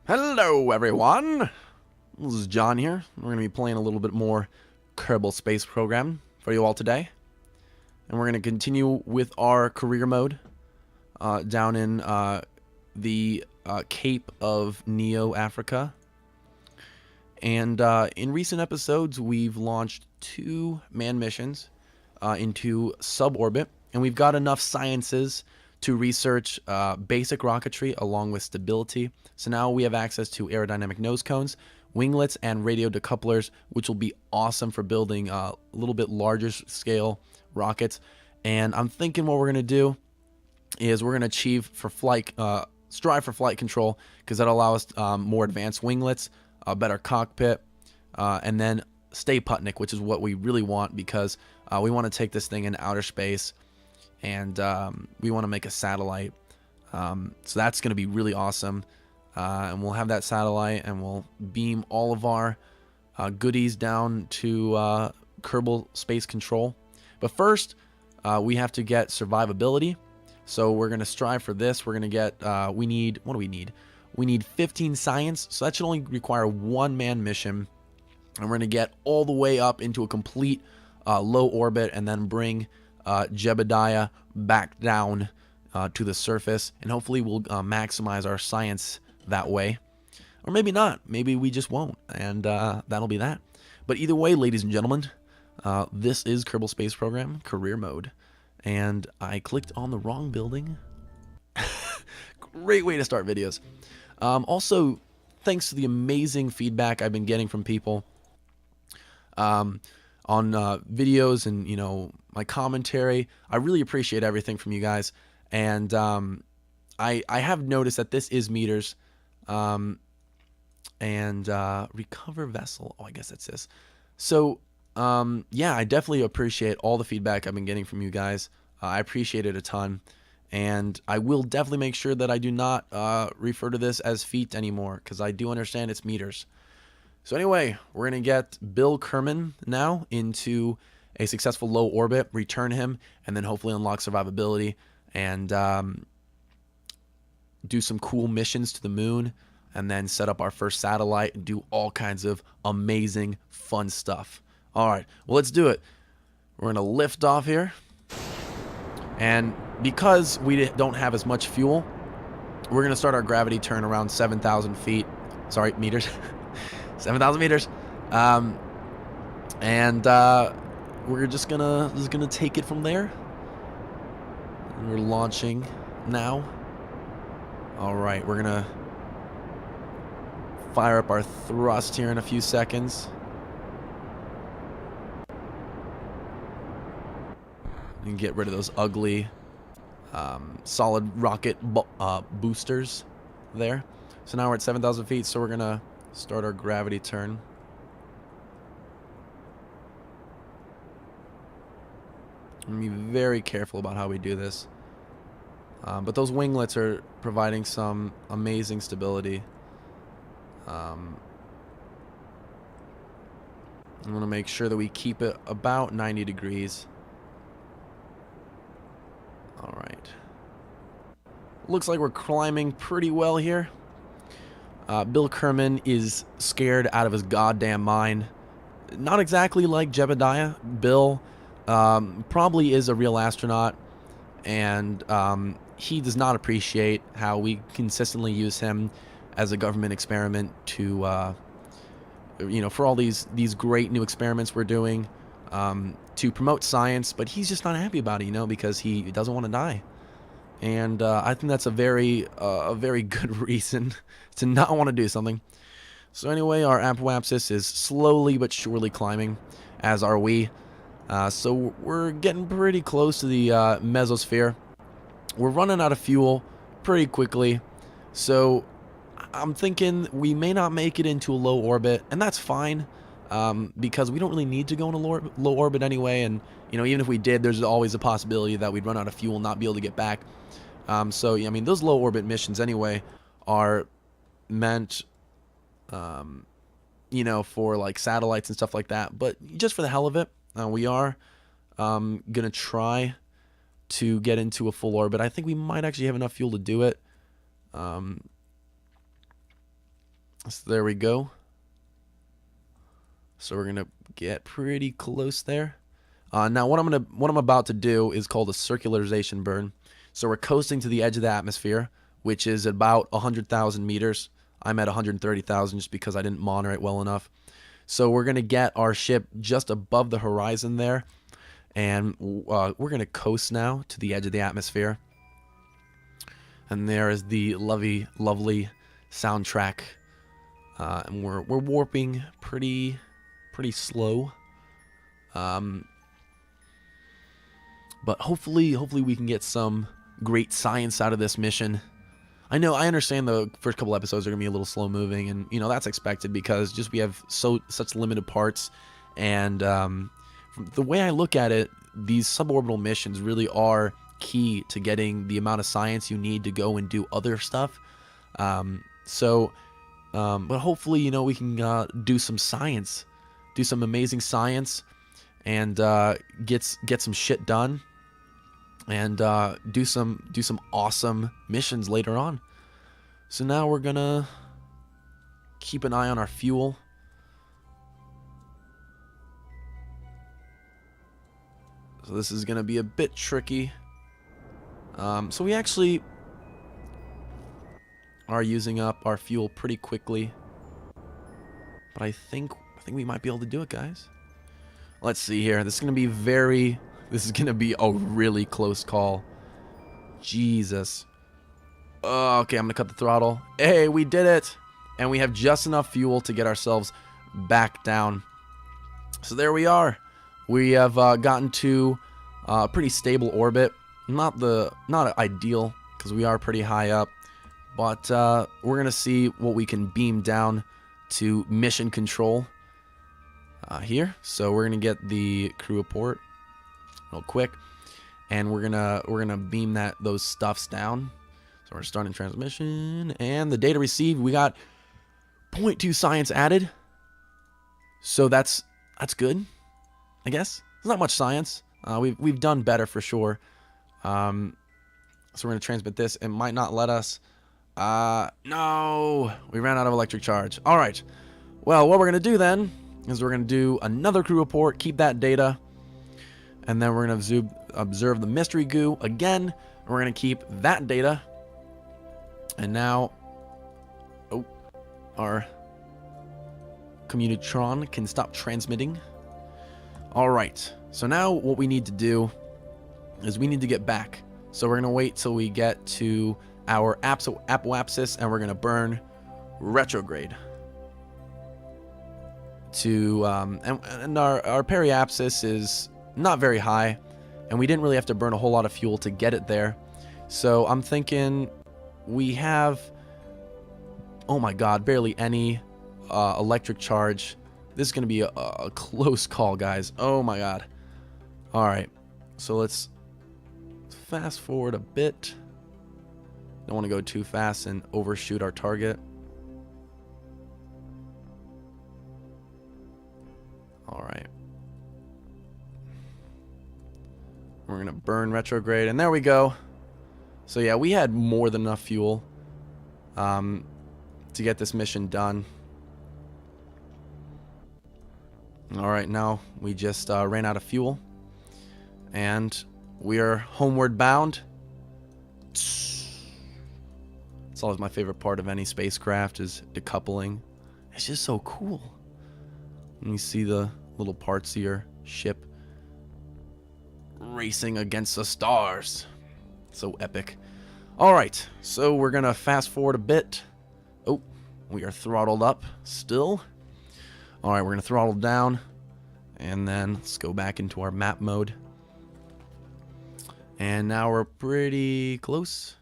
Hello, everyone. This is John here. We're going to be playing a little bit more Kerbal Space Program for you all today. And we're going to continue with our career mode down in the Cape of Neo, Africa. And in recent episodes, we've launched 2 manned missions into suborbit. And we've got enough sciences to research basic rocketry along with stability. So now we have access to aerodynamic nose cones, winglets, and radio decouplers, which will be awesome for building a little bit larger scale rockets. And I'm thinking what we're going to do is we're going to strive for flight control, because that'll allow us more advanced winglets, a better cockpit, and then stay Putnik, which is what we really want, because we want to take this thing in outer space, and we want to make a satellite. So that's going to be really awesome. And we'll have that satellite, and we'll beam all of our goodies down to Kerbal Space Control. But first, we have to get survivability. So we're going to strive for this. We're going to get, what do we need? We need 15 science. So that should only require 1 man mission. And we're going to get all the way up into a complete low orbit, and then bring Jebediah back down to the surface. And hopefully we'll maximize our science that way. Or maybe not. Maybe we just won't. And that'll be that. But either way, ladies and gentlemen, this is Kerbal Space Program Career Mode. And I clicked on the wrong building. Great way to start videos. Also, thanks to the amazing feedback I've been getting from people on videos and, my commentary. I really appreciate everything from you guys. And I have noticed that this is meters. And recover vessel. Oh, I guess that's this. So, yeah, I definitely appreciate all the feedback I've been getting from you guys. I appreciate it a ton. And I will definitely make sure that I do not refer to this as feet anymore, because I do understand it's meters. So anyway, we're going to get Bill Kerman now into a successful low orbit, return him, and then hopefully unlock survivability, and do some cool missions to the moon, and then set up our first satellite and do all kinds of amazing, fun stuff. All right, well, let's do it. We're going to lift off here. And because we don't have as much fuel, we're going to start our gravity turn around 7,000 feet. Sorry, meters. 7,000 meters. And we're just gonna take it from there. And we're launching now. All right, we're gonna fire up our thrust here in a few seconds. And get rid of those ugly solid rocket boosters there. So now we're at 7,000 feet, so we're gonna start our gravity turn. I'm gonna be very careful about how we do this. But those winglets are providing some amazing stability. I'm gonna make sure that we keep it about 90 degrees. All right. Looks like we're climbing pretty well here. Bill Kerman is scared out of his goddamn mind. Not exactly like Jebediah. Bill probably is a real astronaut, and he does not appreciate how we consistently use him as a government experiment to, for all these great new experiments we're doing to promote science. But he's just not happy about it, because he doesn't want to die. And I think that's a very good reason to not want to do something. So anyway, our apoapsis is slowly but surely climbing, as are we. So we're getting pretty close to the mesosphere. We're running out of fuel pretty quickly. So I'm thinking we may not make it into a low orbit, and that's fine. Because we don't really need to go in a low orbit anyway. And, even if we did, there's always a possibility that we'd run out of fuel and not be able to get back. So, I mean, those low orbit missions anyway are meant, for like satellites and stuff like that. But just for the hell of it, we are going to try to get into a full orbit. I think we might actually have enough fuel to do it. So there we go. So we're gonna get pretty close there. Now what I'm about to do is called a circularization burn. So we're coasting to the edge of the atmosphere, which is about 100,000 meters. I'm at 130,000 just because I didn't monitor it well enough. So we're gonna get our ship just above the horizon there, and we're gonna coast now to the edge of the atmosphere. And there is the lovely soundtrack, and we're warping pretty slow. But hopefully we can get some great science out of this mission. I understand the first couple episodes are gonna be a little slow moving, and that's expected because just we have such limited parts, and from the way I look at it, these suborbital missions really are key to getting the amount of science you need to go and do other stuff. But hopefully we can do some science, do some amazing science, and get some shit done, and do some awesome missions later on. So now we're gonna keep an eye on our fuel. So this is gonna be a bit tricky. So we actually are using up our fuel pretty quickly, but I think we might be able to do it, guys. Let's see here. This is gonna be a really close call. Jesus. Oh, okay, I'm gonna cut the throttle. Hey, we did it! And we have just enough fuel to get ourselves back down. So there we are. We have gotten to a pretty stable orbit. Not ideal, because we are pretty high up. But we're gonna see what we can beam down to mission control here. So we're gonna get the crew report real quick, and we're gonna beam those stuffs down. So we're starting transmission, and the data received, we got 0.2 science added. So that's good, I guess. There's not much science. We've done better for sure. So we're gonna transmit this. It might not let us. No, we ran out of electric charge. All right. Well, what we're gonna do then is we're gonna do another crew report, keep that data, and then we're gonna observe the mystery goo again. And we're gonna keep that data. And now, our Communitron can stop transmitting. All right. So now what we need to do is we need to get back. So we're gonna wait till we get to our apoapsis, and we're gonna burn retrograde. And our periapsis is not very high, and we didn't really have to burn a whole lot of fuel to get it there. So I'm thinking we have, oh my god, barely any electric charge. This is gonna be a close call, guys. Oh my god. All right, so let's fast forward a bit. Don't want to go too fast and overshoot our target. All right. We're going to burn retrograde, and there we go. So yeah, we had more than enough fuel to get this mission done. All right, now we just ran out of fuel, and we are homeward bound. It's always my favorite part of any spacecraft is decoupling. It's just so cool. And you see the little parts of your ship racing against the stars. So epic. All right, so we're gonna fast forward a bit. Oh, we are throttled up still. All right, we're gonna throttle down, and then let's go back into our map mode. And now we're pretty close.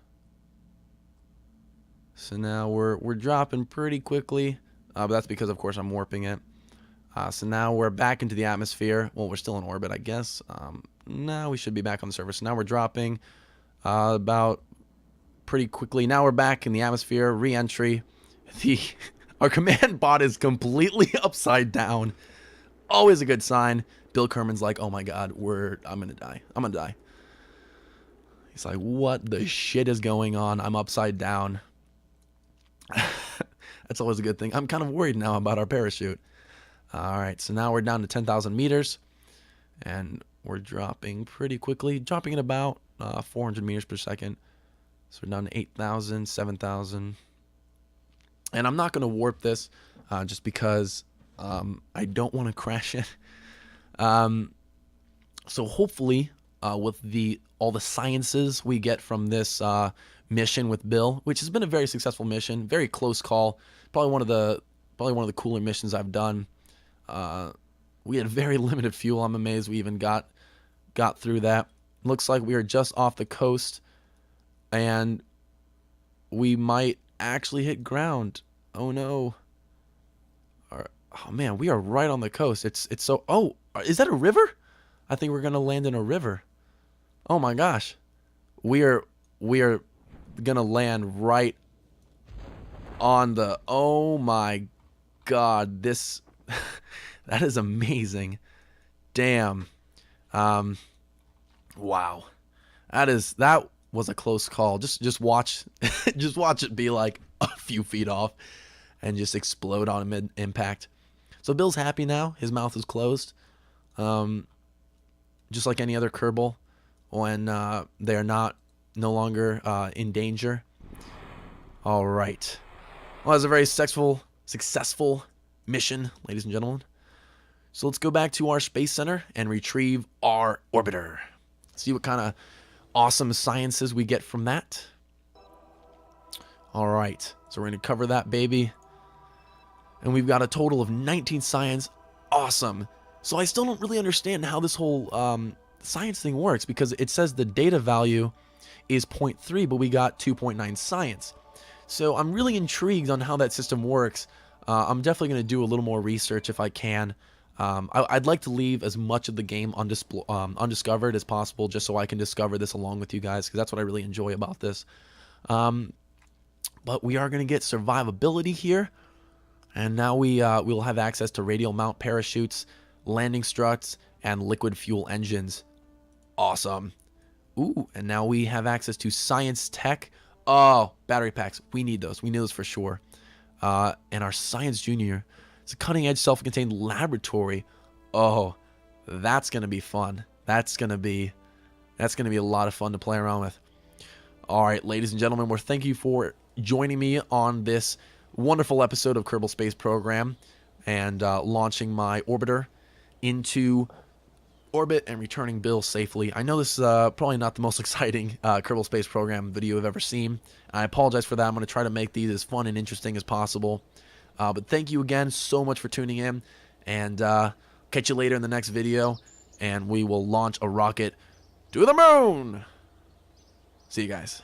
So now we're dropping pretty quickly, but that's because, of course, I'm warping it. So now we're back into the atmosphere. Well, we're still in orbit, I guess. No, we should be back on the surface. So now we're dropping about pretty quickly. Now we're back in the atmosphere, re-entry. Our command bot is completely upside down. Always a good sign. Bill Kerman's like, oh my god, I'm gonna die. I'm gonna die. He's like, what the shit is going on? I'm upside down. That's always a good thing. I'm kind of worried now about our parachute. All right, so now we're down to 10,000 meters, and we're dropping pretty quickly, dropping at about 400 meters per second. So we're down to 8,000, 7,000. And I'm not going to warp this just because I don't want to crash it. So hopefully with all the sciences we get from this mission with Bill, which has been a very successful mission, very close call, probably one of the cooler missions I've done. We had very limited fuel. I'm amazed we even got through that. Looks like we are just off the coast, and we might actually hit ground. Oh no. Oh man, we are right on the coast. It's so. Oh, is that a river? I think we're gonna land in a river. Oh my gosh, we are gonna land right on the. Oh my God, this that is amazing. Damn. Wow. That was a close call. Just watch just watch it be like a few feet off and just explode on mid impact. So Bill's happy now. His mouth is closed. Just like any other Kerbal when they are no longer in danger. All right. Well, that was a very successful mission, ladies and gentlemen. So let's go back to our space center and retrieve our orbiter. See what kind of awesome sciences we get from that. All right. So we're going to cover that baby. And we've got a total of 19 science. Awesome. So I still don't really understand how this whole science thing works, because it says the data value is 0.3, but we got 2.9 science. So I'm really intrigued on how that system works. I'm definitely going to do a little more research if I can. I'd like to leave as much of the game undiscovered as possible, just so I can discover this along with you guys, because that's what I really enjoy about this. But we are going to get survivability here, and now we'll have access to radial mount parachutes, landing struts, and liquid fuel engines. Awesome. Ooh, and now we have access to science tech. Oh, battery packs. We need those. We need those for sure. And our science junior. It's a cutting-edge self-contained laboratory. Oh, that's gonna be fun. That's gonna be a lot of fun to play around with. All right, ladies and gentlemen, thank you for joining me on this wonderful episode of Kerbal Space Program and launching my orbiter into orbit and returning Bill safely. I know this is probably not the most exciting Kerbal Space Program video I've ever seen. I apologize for that. I'm going to try to make these as fun and interesting as possible. But thank you again so much for tuning in, and catch you later in the next video, and we will launch a rocket to the moon. See you guys.